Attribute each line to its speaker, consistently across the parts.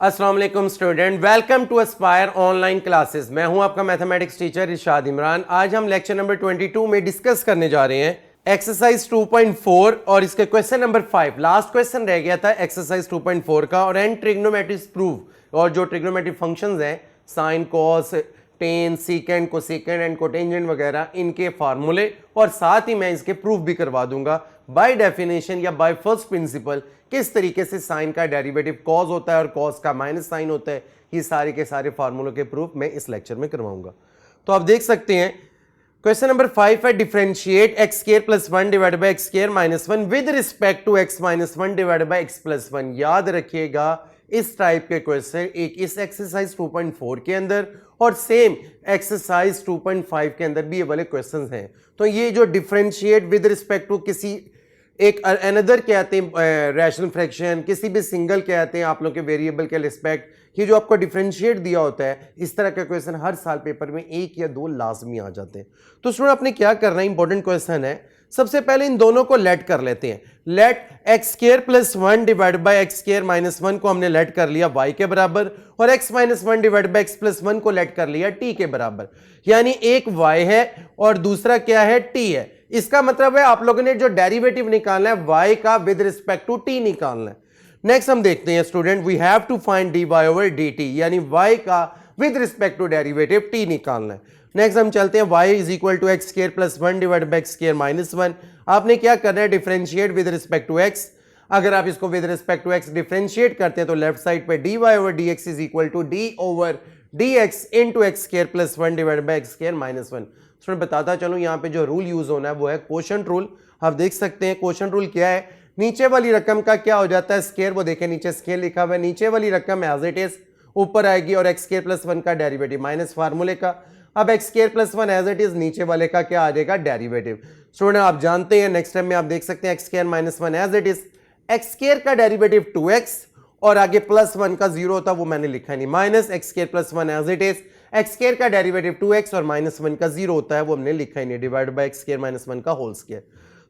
Speaker 1: अस्सलाम वालेकुम student, welcome to Aspire online classes. मैं हूं आपका मैथमेटिक्स टीचर इरशाद इमरान। आज हम लेक्चर नंबर 22 में डिस्कस करने जा रहे हैं एक्सरसाइज 2.4 और इसके क्वेश्चन नंबर 5। लास्ट क्वेश्चन रह गया था एक्सरसाइज 2.4 का और एंड ट्रिग्नोमेट्रिक प्रूफ और जो ट्रिग्नोमेट्रिक फंक्शंस हैं sine cos tan सीकेंड cosecant and cotangent वगैरह इनके फार्मूले और साथ ही मैं इसके प्रूफ भी करवा दूंगा बाय डेफिनेशन या बाय फर्स्ट प्रिंसिपल किस तरीके से साइन का डेरिवेटिव कॉस होता है और कॉस का माइनस साइन होता है। ये सारे के सारे फार्मूलों के प्रूफ मैं इस लेक्चर में करवाऊंगा। तो आप देख सकते हैं क्वेश्चन नंबर 5 है differentiate x square plus 1 divided by x square minus 1 with respect to x minus 1 divided by x plus 1। याद रखिएगा इस टाइप के क्वेश्चन एक इस एक्सरसाइज 2.4 के अंदर और सेम एक्सरसाइज 2.5 के अंदर भी ये वाले क्वेश्चंस हैं। तो ये जो डिफरेंशिएट विद रिस्पेक्ट टू किसी एक अनदर कहते हैं रैशनल फ्रैक्शन, किसी भी सिंगल कहते हैं आप लोग के वेरिएबल के रिस्पेक्ट, ये जो आपको डिफरेंशिएट दिया होता है इस तरह का क्वेश्चन हर साल पेपर में एक या दो लाजमी आ जाते हैं। तो स्टूडेंट आपने क्या करना है, इंपॉर्टेंट क्वेश्चन है। सबसे पहले इन दोनों को लेट कर लेते हैं। Let x square plus 1 divide by x square minus 1 को हमने लेट कर लिया y के बराबर और x minus 1 divide by x plus 1 को लेट कर लिया t के बराबर। यानी एक y है और दूसरा क्या है, t है। इसका मतलब है आप लोगों ने जो डेरिवेटिव निकालना है y का विद रिस्पेक्ट टू t निकालना है। नेक्स्ट हम देखते हैं student, we have to find dy over dt, यानी y का with respect to derivative t निकालना है। नेक्स्ट हम चलते हैं y is equal to x square plus 1 divide by x square minus 1। आपने क्या करना है, differentiate with respect to x। अगर आप इसको with respect to x differentiate करते हैं तो लेफ्ट साइड पे dy over dx is equal to d over dx into x square plus 1 divide by x square minus 1। तो मैं बताता चलूं यहाँ पे जो रूल यूज होना है वो है कोशेंट रूल। आप देख सकते हैं कोशेंट रूल क्या है, नीचे वाली रकम का क्या हो जाता है स्क्वायर, वो देखें नीचे स्क्वायर लिखा हुआ है, नीचे वाली रकम एज इट इज ऊपर आएगी और एक्स स्क्वायर प्लस 1 का डेरिवेटिव माइनस फार्मूले का। अब x square plus 1 as it is नीचे वाले का क्या आ जाएगा, डेरिवेटिव। स्टूडेंट आप जानते हैं नेक्स्ट टाइम में आप देख सकते हैं x square minus 1 as it is, x square का डेरिवेटिव 2x और आगे प्लस 1 का जीरो होता वो मैंने लिखा नहीं, minus x square plus 1 as it is, x square का डेरिवेटिव 2x और माइनस 1 का जीरो होता है वो हमने लिखा ही नहीं, divide by x square minus 1 का होल स्क्वायर।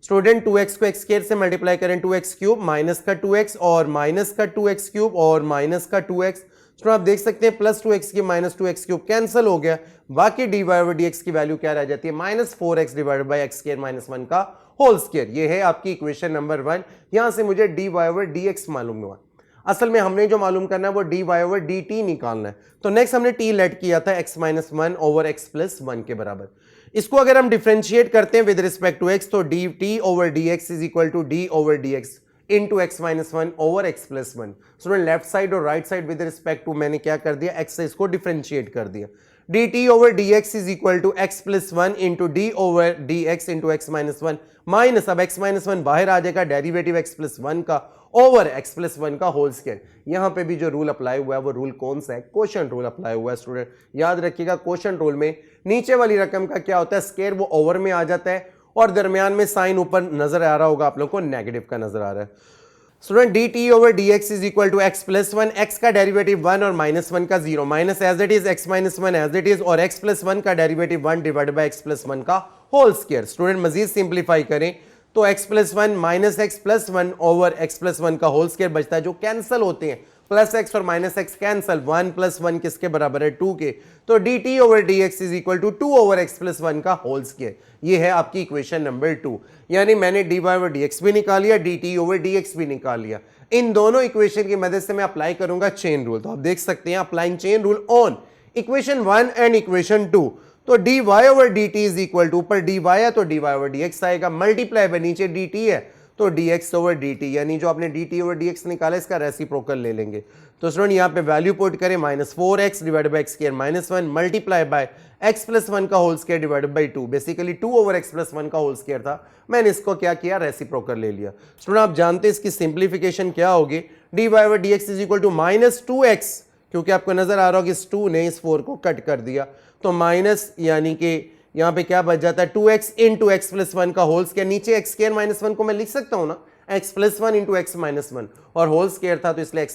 Speaker 1: स्टूडेंट 2x को एक्स स्क्वायर से मल्टीप्लाई करें 2x क्यूब माइनस का 2x और माइनस का 2x क्यूब और माइनस का 2x। तो आप देख सकते हैं plus 2x cube minus 2x cube cancel हो गया, बाकी dy ओवर dx की वैल्यू क्या रह जाती है, minus 4x divide by x square minus 1 का होल स्क्वायर। ये है आपकी इक्वेशन नंबर 1। यहां से मुझे dy ओवर dx मालूम हुआ। असल में हमने जो मालूम करना है वो dy ओवर dt निकालना है। तो नेक्स्ट हमने t लेट किया था x minus 1 over x plus 1 के बराबर। इसको अगर हम डिफरेंशिएट करते हैं विद रिस्पेक्ट टू x तो dt over dx is equal to d over dx into x minus 1 over x plus 1। So left side और right side with respect to मैंने क्या कर दिया, x से इसको डिफरेंशिएट कर दिया। dt over dx is equal to x plus 1 into d over dx into x minus 1 minus, अब x माइनस 1 बाहर आ जाएगा, डेरिवेटिव x प्लस 1 का ओवर x प्लस 1 का होल स्क्वायर। यहां पे भी जो रूल अप्लाई हुआ है वो रूल कौन सा है, कोशेंट रूल अप्लाई हुआ है। स्टूडेंट याद रखिएगा कोशेंट रूल में नीचे वाली रकम का क्या होता है, स्क्वायर वो ओवर में आ जाता है और दरमियान में साइन ऊपर नजर आ रहा होगा आप लोग को नेगेटिव का नजर आ रहा है। Student dt over dx is equal to x plus 1, x का डेरिवेटिव 1 और माइनस 1 का 0, minus as it is x minus 1 as it is और x प्लस 1 का derivative 1 divide by x plus 1 का होल स्क्वायर। स्टूडेंट मजीद simplify करें तो x plus 1 minus x plus 1 over x plus 1 का होल स्क्वायर बचता है, जो कैंसिल होते हैं, प्लस x और माइनस x कैंसिल, 1 प्लस 1 किसके बराबर है, 2 के। तो dt over dx is equal to 2 over x plus 1 का होल स्क्वायर। ये है आपकी इक्वेशन नंबर 2। यानी मैंने dy ओवर dx भी निकाल लिया, dt ओवर dx भी निकाल लिया। इन दोनों इक्वेशन की मदद से मैं अप्लाई करूंगा चेन रूल। तो आप देख सकते हैं applying chain rule on equation 1 and equation 2। तो dy over dt is equal to, ऊपर dy है तो dy ओवर dx आएगा, मल्टीप्लाई बाय नीचे dt है तो dx ओवर dt, यानी जो आपने dt ओवर dx निकाला इसका रेसिप्रोकल ले लेंगे। तो स्टूडेंट यहाँ पे वैल्यू पुट करें, minus 4x divide by x square minus 1 multiply by x plus 1 का whole square divide by 2। Basically 2 over x plus 1 का होल स्क्वायर था, मैंने इसको क्या किया, रेसिप्रोकल ले लिया। स्टूडेंट आप जानते हैं इसकी सिंप्लीफिकेशन क्या होगी, dy over dx is equal to minus 2x, क्योंकि आपको नजर आ रहा होगा इस 2 ने इस 4 को कट कर दिया, तो माइनस यानी कि यहाँ पे क्या बच जाता है 2x इंटू एक्स प्लस 1 का होल स्क्वायर। नीचे एक्स स्क्वायर माइनस 1 को मैं लिख सकता हूँ ना, x plus 1 into x minus 1 और होल स्क्वायर था तो इसलिए x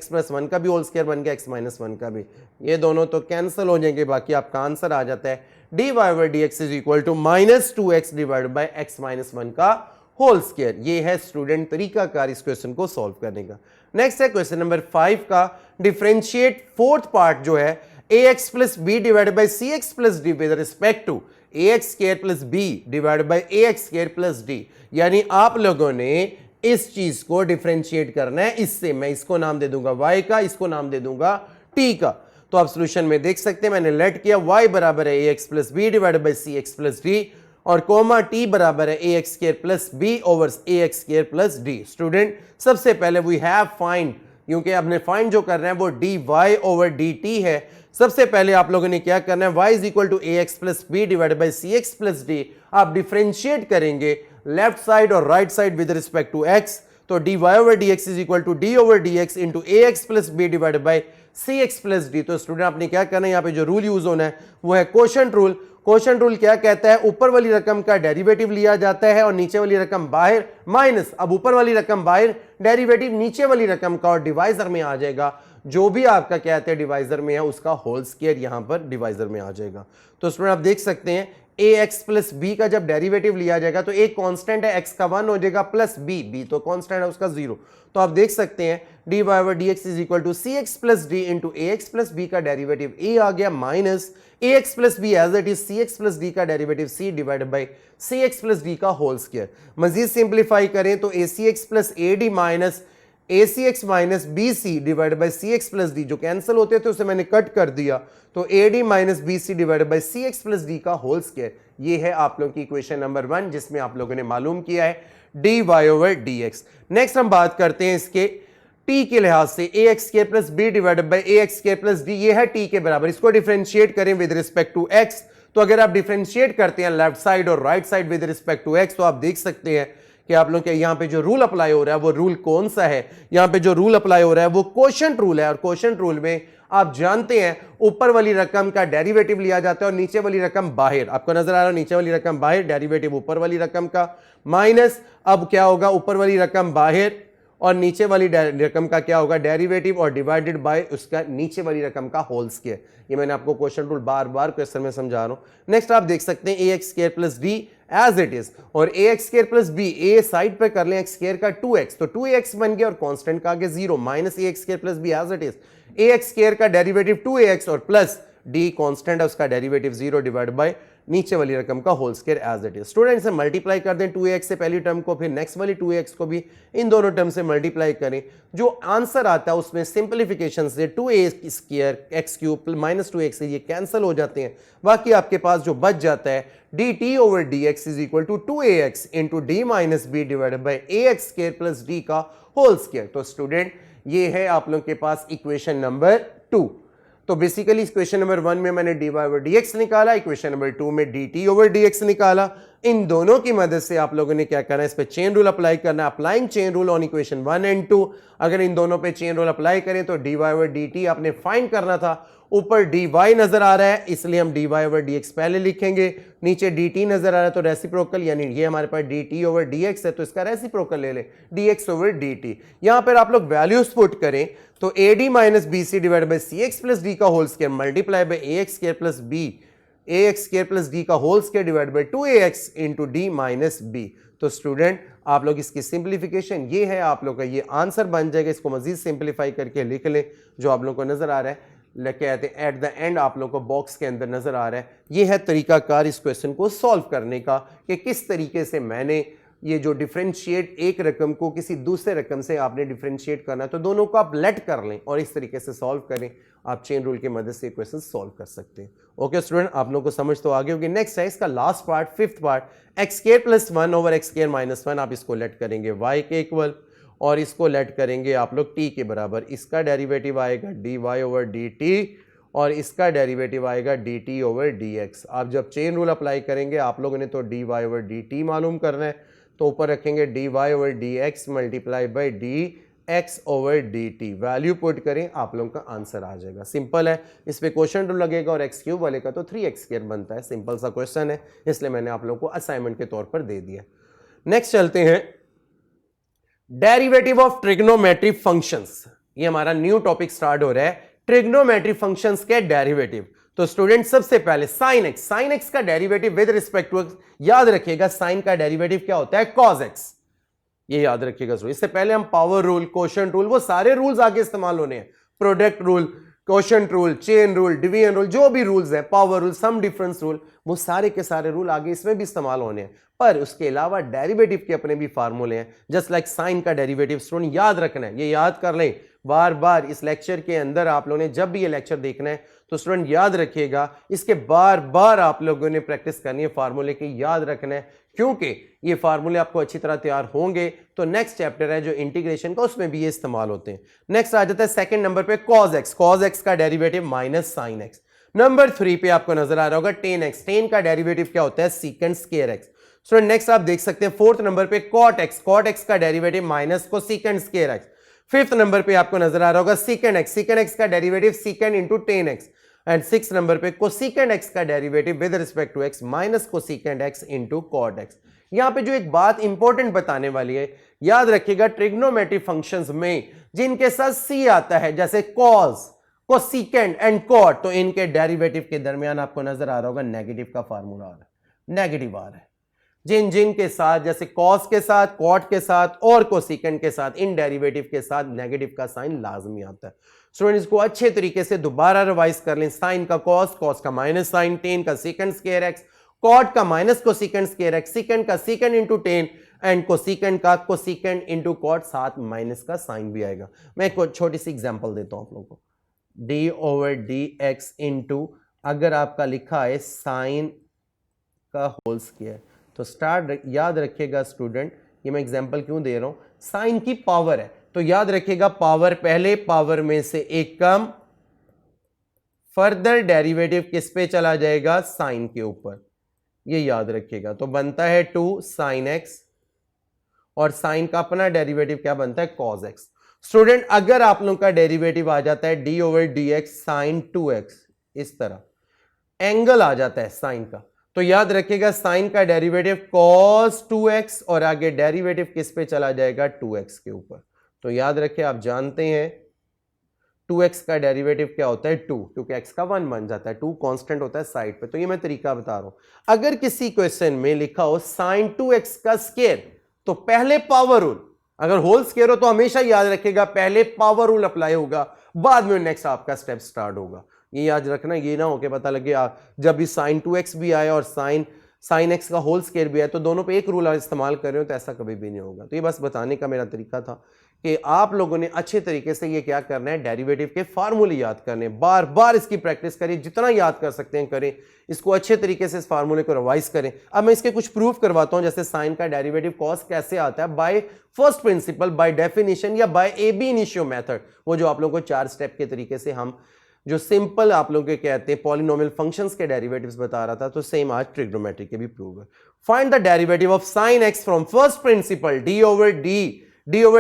Speaker 1: प्लस 1 का भी होल स्क्वायर बन गया, x माइनस 1 का भी। ये दोनों तो कैंसिल हो जाएंगे, बाकी आपका आंसर आ जाता है dy over dx is equal to minus 2x divide by x minus 1 का होल स्क्वायर। ये है स्टूडेंट तरीकाकार इस क्वेश्चन को सॉल्व करने का। नेक्स्ट है क्वेश्चन नंबर 5 का डिफरेंशिएट फोर्थ पार्ट जो है ax plus b divided by C x plus d with respect to ax square plus b divided by ax square plus d. यानी आप लोगों ने इस चीज को डिफरेंशिएट करना है इससे। मैं इसको नाम दे दूंगा y का, इसको नाम दे दूंगा t का। तो आप सॉल्यूशन में देख सकते हैं मैंने लेट किया y बराबर है ax plus b divided by C x plus d और कोमा t बराबर है ax square plus b over ax square plus d. Student सबसे पहले वी हैव फाइंड, क्योंकि आपने फाइंड जो करना है वो dy ओवर dt है। सबसे पहले आप लोगों ने क्या करना है, y is equal to ax plus b divided by C x plus d. आप डिफरेंशिएट करेंगे लेफ्ट साइड और right side with respect to x, तो dy over dx is equal to d over dx into ax plus b divided by C x plus d. तो student आपने क्या करना है, यहाँ पे जो रूल यूज होना है वो है कोशेंट रूल। कोशेंट रूल क्या कहता है, ऊपर वाली रकम का डेरिवेटिव लिया जाता है और नीचे वाली रकम बाहर माइनस, अब ऊपर वाली रकम बाहर, डेरिवेटिव नीचे वाली रकम का और डिवाइजर में आ जाएगा। जो भी आपका कहते हैं डिवाइजर में है उसका होल स्क्वायर यहां पर डिवाइजर में आ जाएगा। तो स्टूडेंट आप देख सकते हैं ax प्लस बी का जब डेरिवेटिव लिया जाएगा तो एक कांस्टेंट है x का 1 हो जाएगा प्लस b तो कांस्टेंट है उसका 0। तो आप देख सकते हैं dy over dx is equal to C x plus D into ax plus B का डेरिवेटिव a आ गया minus ax plus B as it is C x plus D का derivative c divided by C x plus D का whole square. मजीद simplify करें तो acx plus ad minus acx minus B C divide by C x plus D, जो cancel होते थे उसे मैंने कट कर दिया, तो ad minus B C divide by C x plus D का होल स्क्वायर। ये है आप लोगों की इक्वेशन नंबर 1 जिसमें आप लोगों ने मालूम किया है dy ओवर dx। नेक्स्ट हम बात करते हैं इसके t के लिहाज से ax square plus b divided by ax square plus d, ये है t के बराबर। इसको डिफरेंशिएट करें विद रिस्पेक्ट टू x, तो अगर आप डिफरेंशिएट करते हैं लेफ्ट साइड और right side with respect to x तो आप देख सकते हैं कि आप लोग के यहां पे जो रूल अप्लाई हो रहा है वो रूल कौन सा है। यहां पे जो रूल अप्लाई हो रहा है वो कोशेंट रूल है और कोशेंट रूल में आप जानते हैं ऊपर वाली रकम का डेरिवेटिव लिया जाता है और नीचे वाली रकम बाहर। आपको नजर आ रहा है नीचे वाली रकम बाहर, डेरिवेटिव ऊपर वाली रकम का माइनस, अब क्या होगा ऊपर वाली रकम बाहर और नीचे वाली रकम का क्या होगा डेरिवेटिव और डिवाइडेड बाय उसका नीचे वाली रकम का होल स्क्वायर। ये मैंने आपको क्वेश्चन रूल बार बार क्वेश्चन में समझा रहा हूं। नेक्स्ट आप देख सकते हैं ax square plus d as it is और ax square plus b, a side पे कर लें x स्क्वायर का 2x, तो 2ax बन गया और कांस्टेंट का आगे 0 minus ax square plus B as it is ax square का डेरिवेटिव 2ax और प्लस d कांस्टेंट है उसका डेरिवेटिव 0 डिवाइड बाय नीचे वाली रकम का whole square as it is. Student से मल्टीप्लाई कर दें 2ax से पहली टर्म को, फिर नेक्स्ट वाली 2ax को भी इन दोनों टर्म से मल्टीप्लाई करें। जो आंसर आता है उसमें सिंप्लीफिकेशन से 2a square x cube minus 2x ये कैंसिल हो जाते हैं। बाकी आपके पास जो बच जाता है dt over dx is equal to 2ax into D minus b divided by ax square plus D का होल स्क्वायर। तो स्टूडेंट ये है आप लोगों के पास इक्वेशन नंबर 2। तो बेसिकली इक्वेशन नंबर 1 में मैंने dy ओवर dx निकाला, इक्वेशन नंबर 2 में dt ओवर dx निकाला। इन दोनों की मदद से आप लोगों ने क्या करना है, इस पे चेन रूल अप्लाई करना है। Applying chain rule on equation 1 and 2, अगर इन दोनों पे चेन रूल अप्लाई करें तो dy ओवर dt आपने फाइंड करना था। ऊपर dy नजर आ रहा है इसलिए हम dy ओवर dx पहले लिखेंगे, नीचे dt नजर आ रहा है तो रेसिप्रोकल, यानी ये हमारे पास dt ओवर dx है तो इसका रेसिप्रोकल ले लें dx ओवर dt। यहां पर आप लोग वैल्यूज पुट करें तो ad minus B C divide by C x plus D का whole square multiply by A X square plus B ax square plus D का whole square divide by 2ax into D minus B. तो student आप लोग इसकी simplification ये है, आप लोग का ये आंसर बन जाएगा। इसको मजीद सिंप्लीफाई करके लिख लें जो आप लोग को नजर आ रहा है, कहते हैं एट द एंड आप लोग को बॉक्स के अंदर नजर आ रहा है। ये है तरीकाकार इस क्वेश्चन को सॉल्व करने का कि किस तरीके से मैंने ये जो डिफरेंशिएट एक रकम को किसी दूसरे रकम से आपने डिफरेंशिएट करना है तो दोनों को आप लेट कर लें और इस तरीके से सॉल्व करें। आप चेन रूल की मदद से क्वेश्चन सॉल्व कर सकते हैं। ओके स्टूडेंट, आप लोगों को समझ तो आगे होगी। नेक्स्ट है इसका last part, fifth part, x square plus 1 over x square minus 1। आप इसको लेट करेंगे y के इक्वल और इसको लेट करेंगे आप लोग t के बराबर। इसका डेरिवेटिव आएगा dy ओवर dt और इसका डेरिवेटिव आएगा dt ओवर dx। आप जब चेन रूल अप्लाई करेंगे आप लोगों ने तो dy ओवर dt मालूम करना है, तो ऊपर रखेंगे dy over dx multiply by dx over dt। Value put करें आप लोगों का आंसर आ जाएगा। सिंपल है, इस पे क्वेश्चन रूल लगेगा और एक्स क्यूब वाले का तो 3x स्क्वायर बनता है। सिंपल सा क्वेश्चन है इसलिए मैंने आप लोगों को असाइनमेंट के तौर पर दे दिया। नेक्स्ट चलते हैं डेरिवेटिव ऑफ ट्रिग्नोमेट्रिक फंक्शंस। ये हमारा न्यू टॉपिक स्टार्ट हो रहा है, ट्रिग्नोमेट्रिक फंक्शंस के डेरिवेटिव। तो स्टूडेंट सबसे पहले साइन एक्स का derivative with respect to x, याद रखिएगा साइन का डेरिवेटिव क्या होता है, कॉस एक्स, ये याद रखिएगा। इससे पहले हम पावर रूल, कोशेंट रूल, वो सारे रूल्स आगे इस्तेमाल होने हैं, product rule, quotient rule, chain rule, division rule, जो भी रूल्स है, power rule, sum difference rule, वो सारे के सारे रूल आगे इसमें भी इस्तेमाल होने हैं। पर उसके अलावा डेरिवेटिव के अपने भी फार्मूले हैं, जस्ट लाइक साइन का डेरिवेटिव। स्टूडेंट याद रखना है, ये याद कर लें बार बार इस लेक्चर के अंदर। आप लोगों ने जब भी ये लेक्चर देखना है तो स्टूडेंट याद रखिएगा, इसके बार बार आप लोगों ने प्रैक्टिस करनी है, फार्मूले की याद रखना है, क्योंकि ये फार्मूले आपको अच्छी तरह तैयार होंगे तो नेक्स्ट चैप्टर है जो इंटीग्रेशन का, उसमें भी ये इस्तेमाल होते हैं। नेक्स्ट आ जाता है सेकंड नंबर पे कॉस एक्स का derivative minus sine x. Number 3 पे आपको नजर आ रहा होगा टेन एक्स, टेन का डेरिवेटिव क्या होता है, secant square x. Student next आप देख सकते हैं फोर्थ नंबर पे कॉट एक्स का derivative minus cosecant square x. Fifth number पे आपको नजर आ रहा होगा सीकेंट एक्स का derivative secant into ten x. And six number पे कोसेकेंट एक्स का derivative with respect to x minus cosecant x into cot x. यहां पे जो एक बात इंपॉर्टेंट बताने वाली है, याद रखिएगा ट्रिग्नोमेट्रिक फंक्शंस में जिनके साथ सी आता है, जैसे कॉस, कोसेकेंट एंड कॉट, तो इनके डेरिवेटिव के दरमियान आपको नजर आ रहा होगा नेगेटिव का फार्मूला आ रहा है, नेगेटिव आ रहा है। जिन के साथ, जैसे कॉस के साथ, कॉट के साथ और कोसेकेंट के साथ, इन डेरिवेटिव के साथ नेगेटिव का साइन लाजमी आता है। स्टूडेंट इसको अच्छे तरीके से दोबारा रिवाइज कर लें, साइन का कॉस, कॉस का माइनस साइन, टेन का सेकेंड स्क्वायर एक्स, कॉट का minus cosecant square X, secant का secant into tan and cosecant का कोसेकेंट इंटू कॉट, साथ माइनस का साइन भी आएगा। मैं एक छोटी सी एग्जांपल देता हूं आप लोगों को, D over D x into, अगर आपका लिखा है साइन का होल स्क्वायर, तो स्टार्ट याद रखिएगा स्टूडेंट, ये मैं एग्जांपल क्यों दे रहा हूं, साइन की पावर है तो याद रखिएगा पावर, पहले पावर में से एक कम, फर्दर डेरिवेटिव किस पे चला जाएगा, साइन के ऊपर, ये याद रखिएगा। तो बनता है 2 साइन एक्स और साइन का अपना डेरिवेटिव क्या बनता है, कॉस एक्स। स्टूडेंट अगर आप लोगों का डेरिवेटिव आ जाता है d over D x sine 2x, इस तरह एंगल आ जाता है साइन का, तो याद रखिएगा साइन का डेरिवेटिव cos 2x और आगे डेरिवेटिव किस पे चला जाएगा, 2x के ऊपर। तो याद रखिए, आप जानते हैं 2x का डेरिवेटिव क्या होता है, 2, क्योंकि x का 1 बन जाता है, 2 कांस्टेंट होता है साइड पे। तो ये मैं तरीका बता रहा हूं। अगर किसी क्वेश्चन में लिखा हो साइन 2x का स्क्वायर, तो पहले पावर रूल, अगर होल स्क्वायर हो तो हमेशा याद रखिएगा पहले पावर रूल अप्लाई होगा, बाद में नेक्स्ट आपका स्टेप स्टार्ट होगा। ये याद रखना, ये ना हो कि पता लगे जब भी साइन 2x भी आया और साइन एक्स का होल स्क्वायर भी आया तो दोनों पे एक रूल इस्तेमाल कर रहे हो, तो ऐसा कभी भी नहीं होगा। तो ये बस बताने का मेरा तरीका था कि आप लोगों ने अच्छे तरीके से ये क्या करना है, डेरिवेटिव के फार्मूले याद करने, बार बार इसकी प्रैक्टिस करिए, जितना याद कर सकते हैं करें, इसको अच्छे तरीके से इस फार्मूले को रिवाइज करें। अब मैं इसके कुछ प्रूफ करवाता हूं, जैसे साइन का डेरिवेटिव कॉस कैसे आता है, by first principle, by definition या by ab initio method, वो जो आप लोगों को 4 स्टेप के तरीके से हम जो सिंपल आप लोग के कहते हैं पॉलिनोमियल फंक्शंस के डेरिवेटिव्स बता रहा था, तो सेम आज ट्रिग्नोमेट्री के भी प्रूव है। Find the derivative of sine x from first principle d over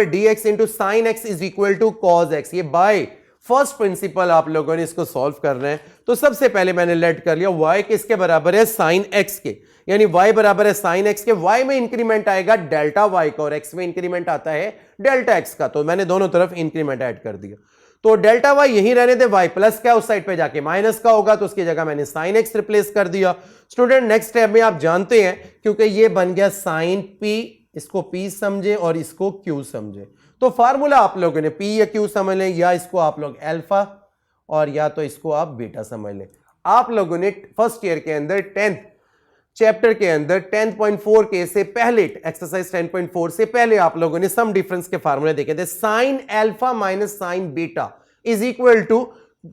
Speaker 1: D x into sine x is equal to cos x. ये बाय फर्स्ट प्रिंसिपल आप लोगों ने इसको सॉल्व करना है। तो सबसे पहले मैंने लेट कर लिया y किसके बराबर है, साइन x के, यानी y बराबर है साइन x के, y में इंक्रीमेंट आएगा डेल्टा y का और x में इंक्रीमेंट आता है डेल्टा x का, तो मैंने दोनों तरफ इंक्रीमेंट ऐड कर दिया। तो डेल्टा y यही रहने दे, y प्लस का उस साइड पे जाके माइनस का होगा, तो उसकी जगह मैंने साइन x रिप्लेस कर दिया। स्टूडेंट नेक्स्ट स्टेप में आप जानते हैं, क्योंकि ये बन गया साइन p, इसको p समझे और इसको q समझे, तो फार्मूला आप लोगों ने p या q समझ लें, या इसको आप लोग अल्फा और या तो इसको आप बीटा समझ लें। आप लोगों ने फर्स्ट ईयर के अंदर 10th चैप्टर के अंदर 10.4 के से पहले, एक्सरसाइज 10.4 से पहले आप लोगों ने सम डिफरेंस के फार्मूले देखे थे। Sine alpha minus sine beta is equal to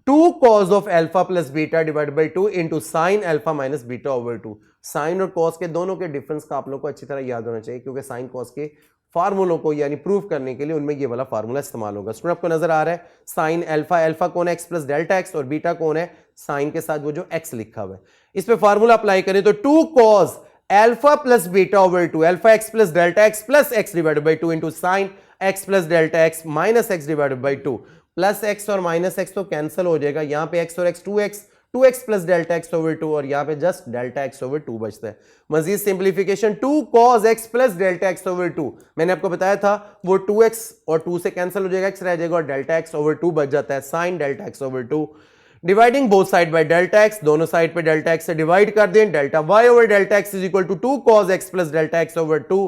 Speaker 1: 2 cos of alpha plus beta divide by 2 into sine alpha minus beta over 2। Sine और कॉस के दोनों के डिफरेंस का आप लोग को अच्छी तरह याद होना चाहिए, क्योंकि साइन कॉस के फार्मूलों को यानी प्रूव करने के लिए उनमें ये वाला फार्मूला इस्तेमाल होगा। स्टूडेंट आपको नजर आ रहा है साइन अल्फा, अल्फा कौन है, एक्स प्लस डेल्टा एक्स, और बीटा कौन है, साइन के साथ वो जो एक्स लिखा हुआ है। इस पे फार्मूला अप्लाई करें तो 2 cos alpha plus beta over 2, alpha x plus delta x plus x divided by 2 into sine x plus delta x minus x divided by 2। Plus x और माइनस एक्स तो cancel हो जाएगा, यहां पे x और x 2x plus delta x over 2, और यहां पे जस्ट डेल्टा एक्स ओवर 2 बचता है। मजीद simplification 2 cos x plus delta x over 2, मैंने आपको बताया था वो 2x और 2 से कैंसिल हो जाएगा, x रह जाएगा और डेल्टा एक्स ओवर 2 बच जाता है, sine delta x over 2 dividing both side by delta x, दोनों साइड पे डेल्टा एक्स से डिवाइड कर दें, delta y over delta x is equal to 2 cos x plus delta x over 2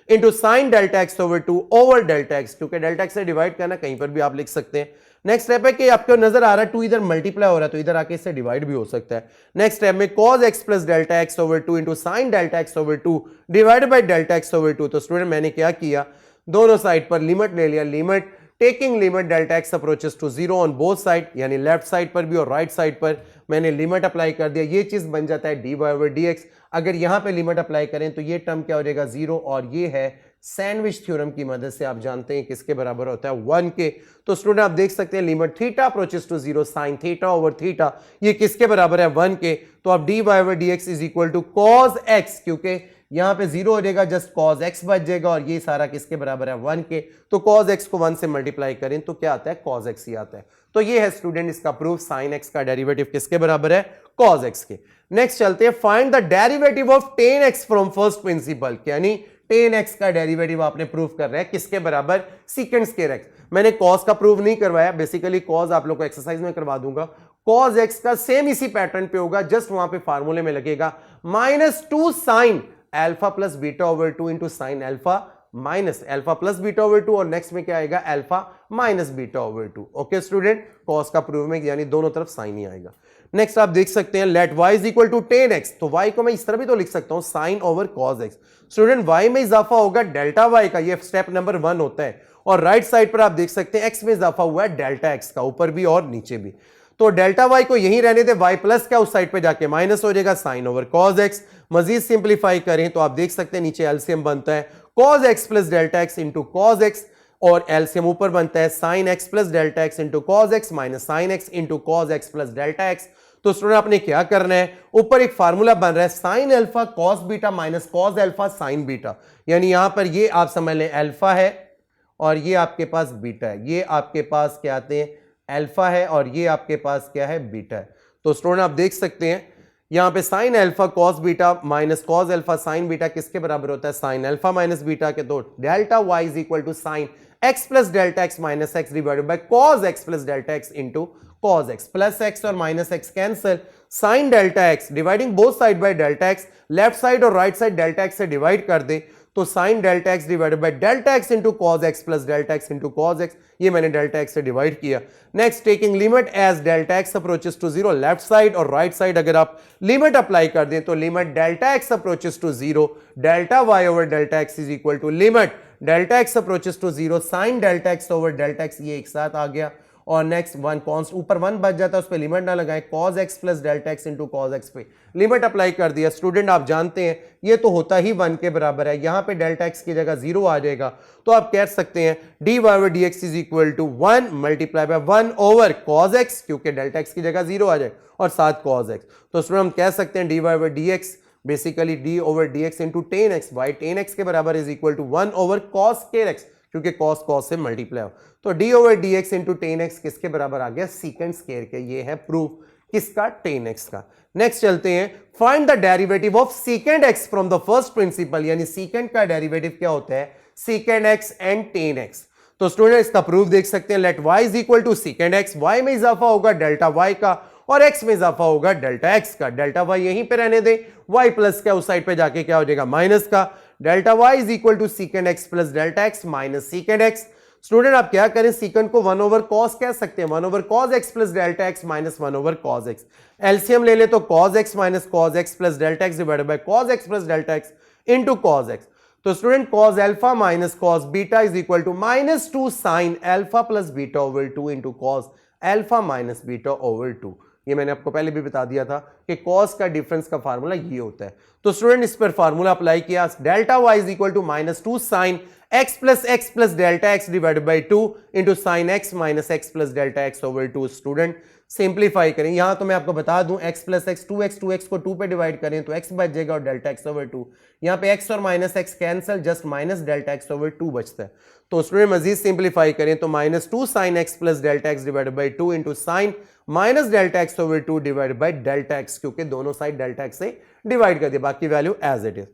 Speaker 1: into sine delta x over 2 over delta x, क्योंकि delta x से divide करना कहीं पर भी आप लिख सकते हैं। नेक्स्ट स्टेप है कि आपको नजर आ रहा है 2 इधर मल्टीप्लाई हो रहा है तो इधर आके इससे डिवाइड भी हो सकता है। नेक्स्ट स्टेप में cos x plus delta x over 2 into sine delta x over 2 divided by delta x over 2। तो स्टूडेंट मैंने क्या किया, दोनों साइड पर लिमिट ले लिया, limit taking limit delta x approaches to zero on both side, यानी लेफ्ट साइड पर भी और राइट साइड पर मैंने लिमिट अप्लाई कर दिया, ये चीज बन जाता है dy ओवर dx। अगर यहां पे लिमिट अप्लाई करें तो ये टर्म क्या हो जाएगा, जीरो, और ये है सैंडविच थ्योरम की मदद से आप जानते हैं किसके बराबर होता है, 1 के। तो स्टूडेंट आप देख सकते हैं limit theta approaches to zero sine theta over theta, ये किसके बराबर है, 1 के। तो आप dy over dx is equal to cos x, क्योंकि यहां पे जीरो हो जाएगा, जस्ट cos x बच जाएगा, और ये सारा किसके बराबर है, 1 के। तो cos x को 1 से मल्टीप्लाई करें तो क्या आता है, cos x ही आता है। तो ये है स्टूडेंट इसका प्रूफ, sin x का डेरिवेटिव किसके बराबर है, cos x के। नेक्स्ट चलते हैं, find the derivative of tan x from first principle, यानी tan x का डेरिवेटिव आपने प्रूफ कर रहे हैं किसके बराबर, सीकेंट स्क्वायर x। मैंने cos का प्रूफ नहीं करवाया, बेसिकली cos आप लोग को एक्सरसाइज में करवा दूंगा। cos x का सेम इसी पैटर्न पे होगा, जस्ट वहां पे फार्मूले में लगेगा -2 sin alpha plus beta over 2 into sine alpha minus alpha plus beta over 2, और नेक्स्ट में क्या आएगा, alpha minus beta over 2। Okay student, cos का प्रूफ में यानी दोनों तरफ साइन ही आएगा। नेक्स्ट आप देख सकते हैं let y is equal to tan x, तो y को मैं इस तरह भी तो लिख सकता हूं sine over cos x। Student y में इजाफा होगा डेल्टा y का, ये स्टेप नंबर 1 होता है, और राइट साइड पर आप देख सकते हैं x में इजाफा हुआ है डेल्टा x का, ऊपर भी और नीचे भी। तो डेल्टा y को यहीं रहने दे, y प्लस क्या उस साइड पे जाके माइनस हो जाएगा, साइन ओवर cos x। मजीद सिंप्लीफाई करें तो आप देख सकते हैं नीचे एलसीएम बनता है cos x plus delta x into cos x, और एलसीएम ऊपर बनता है sine x plus delta x into cos x minus sine x into cos x plus delta x। तो स्टूडेंट आपने क्या करना है, ऊपर एक फार्मूला बन रहा है sine alpha cos beta minus cos alpha sign beta, यानी यहां पर ये आप समझ लें अल्फा है और ये आपके पास बीटा है, ये आपके पास क्या आते हैं अल्फा है और ये आपके पास क्या है बीटा है। तो स्टूडेंट आप देख सकते हैं यहां पे sine alpha cos beta minus cos alpha sign beta किसके बराबर होता है, साइन अल्फा माइनस बीटा के। तो delta y is equal to sine x plus delta x minus x divided by cos x plus delta x into cos x, plus x और minus x cancel, sine delta x dividing both side by delta x, left side और right side delta x से divide कर दे, तो sine delta x divided by delta x into cos x plus delta x into cos x, ये मैंने delta x से divide किया। Next taking limit as delta x approaches to zero, left side और right side अगर आप limit apply कर दें तो limit delta x approaches to zero delta y over delta x is equal to limit delta x approaches to zero sine delta x over delta x, ये एक साथ आ गया। और नेक्स्ट वन कॉन्स्ट ऊपर 1 बच जाता है, उस पर लिमिट ना लगाएं, cos x plus delta x into cos x पे लिमिट अप्लाई कर दिया। स्टूडेंट आप जानते हैं ये तो होता ही 1 के बराबर है, यहां पे डेल्टा x की जगह 0 आ जाएगा, तो आप कह सकते हैं dy over dx is equal to 1 multiply by 1 over cos x, क्योंकि डेल्टा x की जगह 0 आ जाए, और साथ cos x। तो स्टूडेंट हम कह सकते हैं dy over dx basically d over dx into tan x, y tan x के बराबर is equal to 1 over cos square x, क्योंकि cos cos से मल्टीप्लाई हो, तो d over dx into tan x किसके बराबर आ गया, सीकेंट स्क्वायर के। ये है प्रूफ किसका, tan x का। नेक्स्ट चलते हैं, find the derivative of secant x from the first principle, यानी सीकेंट का डेरिवेटिव क्या होता है, secant x and tan x। तो स्टूडेंट इसका प्रूफ देख सकते हैं, let y is equal to secant x, y में इजाफा होगा डेल्टा y का और x में इजाफा होगा डेल्टा x का, डेल्टा y यहीं पे रहने दे, y प्लस क्या उस साइड पे जाके क्या हो जाएगा माइनस का, delta y is equal to secant x plus delta x minus secant x। Student आप क्या करें, सीकेंट को 1 ओवर cos कह सकते हैं, 1 over cos x plus delta x minus 1 over cos x, LCM ले ले तो cos x minus cos x plus delta x divided by cos x plus delta x into cos x। तो student cos alpha minus cos beta is equal to -2 sine alpha plus beta over 2 into cos alpha minus beta over 2। ये मैंने आपको पहले भी बता दिया था कि cos का डिफरेंस का फार्मूला ये होता है। तो स्टूडेंट इस पर फार्मूला अप्लाई किया, delta y is equal to -2 sine x plus delta x divided by 2 into sine x minus x plus delta x over 2। Student simplify करें, यहां तो मैं आपको बता दूं x प्लस x 2x को 2 पे डिवाइड करें तो x बच जाएगा और डेल्टा x ओवर 2, यहां पे x और minus x cancel, just minus delta x over 2 बचता है। तो स्टूडेंट मजीद सिंप्लीफाई करें तो -2 sine x plus delta x divided by 2 into sine minus delta x over 2 divided by delta x, क्योंकि दोनों साइड डेल्टा x से डिवाइड कर दिया, बाकी वैल्यू एज इट इज।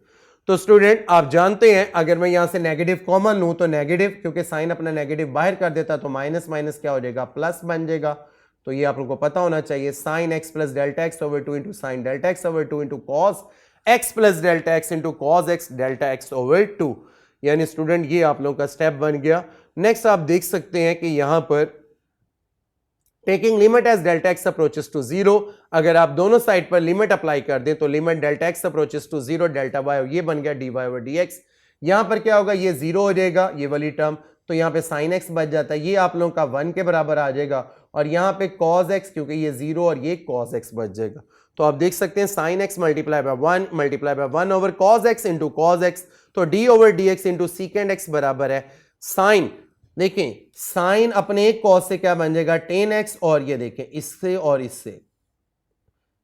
Speaker 1: तो स्टूडेंट आप जानते हैं अगर मैं यहां से नेगेटिव कॉमन लूं तो नेगेटिव, क्योंकि साइन अपना नेगेटिव बाहर कर देता तो माइनस माइनस क्या हो जाएगा प्लस बन जाएगा, तो ये आप लोगों को पता होना चाहिए, sine x plus delta x over 2 into sine delta x over 2 into cos x plus delta x into cos x delta x over 2। यानी स्टूडेंट ये आप लोगों का स्टेप बन गया। नेक्स्ट आप देख सकते हैं कि यहां पर taking limit as delta x approaches to zero, अगर आप दोनों साइड पर लिमिट अप्लाई कर दें तो limit delta x approaches to zero delta y, ये बन गया d y over D x. यहां पर क्या होगा, ये जीरो हो जाएगा ये वाली टर्म, तो यहां पे साइन एक्स बच जाता है, ये आप लोगों का 1 के बराबर आ जाएगा, और यहां पे कॉस एक्स क्योंकि ये जीरो और ये कॉस एक्स बच जाएगा। तो आप देख सकते हैं sine X multiply by 1 multiply by 1 over cos X into cos X, तो D over D x into secant X बराबर है साइन, देखें साइन अपने एक कॉस से क्या बन जाएगा टेन एक्स, और ये देखें इससे और इससे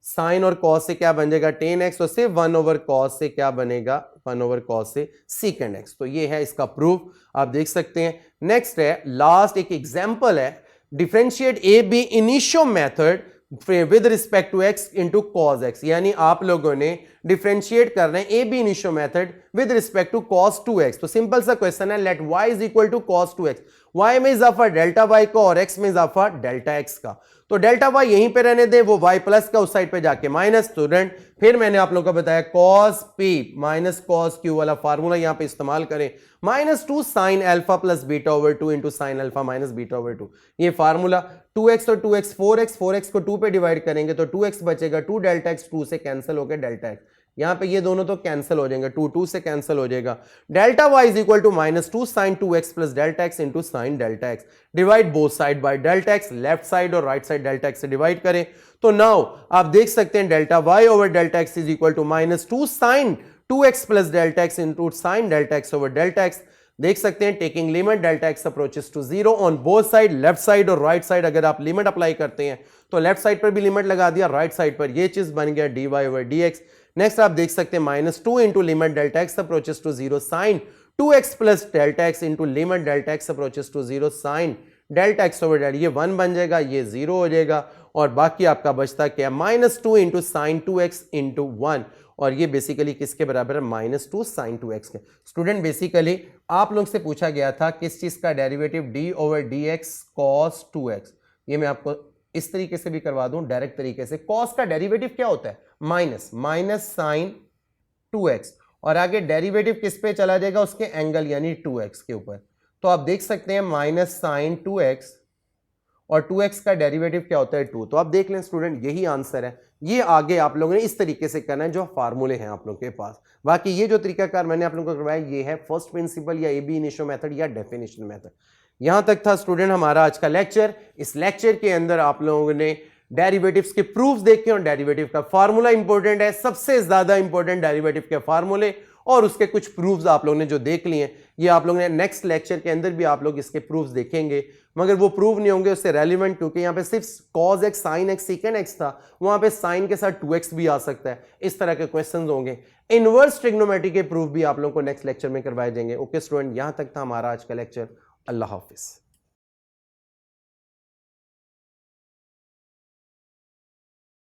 Speaker 1: साइन और कॉस से क्या बन जाएगा टेन एक्स, और से 1 ओवर कॉस से क्या बनेगा 1 ओवर कॉस से सीकेंड एक्स। तो ये है इसका प्रूफ, आप देख सकते हैं। नेक्स्ट है लास्ट एक एग्जांपल है, differentiate ab initio method with respect to x into cos x, यानी आप लोगों ने डिफरेंशिएट कर रहे हैं ab initio method with respect to cos 2x। तो सिंपल सा क्वेश्चन है, let y is equal to cos 2x, y में इजाफा डेल्टा y का और x में इजाफा डेल्टा x का। तो डेल्टा y यहीं पे रहने दें, वो y प्लस का उस साइड पे जाके माइनस। स्टूडेंट फिर मैंने आप लोगों को बताया cos p minus cos q वाला फार्मूला यहां पे इस्तेमाल करें, -2 sine alpha plus beta over 2 into sine alpha minus beta over 2, ये फार्मूला 2x और 2x 4x को 2 पे डिवाइड करेंगे तो 2x बचेगा, 2 डेल्टा x 2 से कैंसिल हो गया डेल्टा x, यहां पे ये दोनों तो कैंसिल हो जाएंगे, 2 से कैंसिल हो जाएगा। Delta y is equal to -2 sine 2x plus delta x into sine delta x, divide both side by delta x, left side और राइट साइड डेल्टा x से डिवाइड करें तो नाउ आप देख सकते हैं delta y over delta x is equal to -2 sine 2x plus delta x into sine delta x over delta x। देख सकते हैं taking limit delta x approaches to zero on both side, left side और right side अगर आप limit apply करते हैं तो left side पर भी लिमिट लगा दिया, राइट साइड पर ये चीज बन गया dy ओवर dx। नेक्स्ट आप देख सकते हैं -2 into limit delta x approaches to zero sine 2x plus delta x into limit delta x approaches to zero sine delta x over delta, ये 1 बन जाएगा, ये 0 हो जाएगा, और बाकी आपका बचता क्या -2 इंटू साइन 2x इंटू 1, और ये बेसिकली किसके बराबर है -2 साइन 2x के। स्टूडेंट बेसिकली आप लोग से पूछा गया था किस चीज का derivative d over dx cos 2x, ये मैं आपको इस तरीके से भी करवा दूं डायरेक्ट तरीके से। cos का डेरिवेटिव क्या होता है माइनस साइन 2x, और आगे डेरिवेटिव किस पे चला जाएगा उसके एंगल यानी 2x के ऊपर। तो आप देख सकते हैं माइनस साइन 2x और 2x का डेरिवेटिव क्या होता है 2। तो आप देख लें स्टूडेंट यही आंसर है, ये आगे आप लोगों ने इस तरीके से करना है जो फार्मूले हैं आप लोगों के पास। बाकी ये जो तरीकाकार मैंने आप लोगों को करवाया ये है फर्स्ट प्रिंसिपल या ए बी इनिशियो मेथड या डेफिनेशन मेथड। यहां तक था स्टूडेंट हमारा आज का लेक्चर। इस लेक्चर के अंदर आप लोगों ने डेरिवेटिव्स के प्रूफ्स देखे और डेरिवेटिव का फार्मूला इंपॉर्टेंट है, सबसे ज्यादा इंपॉर्टेंट डेरिवेटिव के फार्मूले और उसके कुछ प्रूफ्स आप लोगों ने जो देख लिए हैं, ये आप लोगों ने नेक्स्ट लेक्चर के अंदर भी आप लोग इसके प्रूफ्स देखेंगे, मगर वो प्रूफ नहीं होंगे उससे रेलिवेंट, क्योंकि यहाँ पे सिर्फ cos x sin x secant x था, वहां पे sin के साथ 2x भी आ सकता है, इस तरह के क्वेश्चंस होंगे। इनवर्स ट्रिग्नोमेट्री के प्रूफ भी आप लोगों को नेक्स्ट लेक्चर में करवाए जाएंगे। ओके स्टूडेंट, यहां तक था हमारा आज का लेक्चर। अल्लाह हाफिज।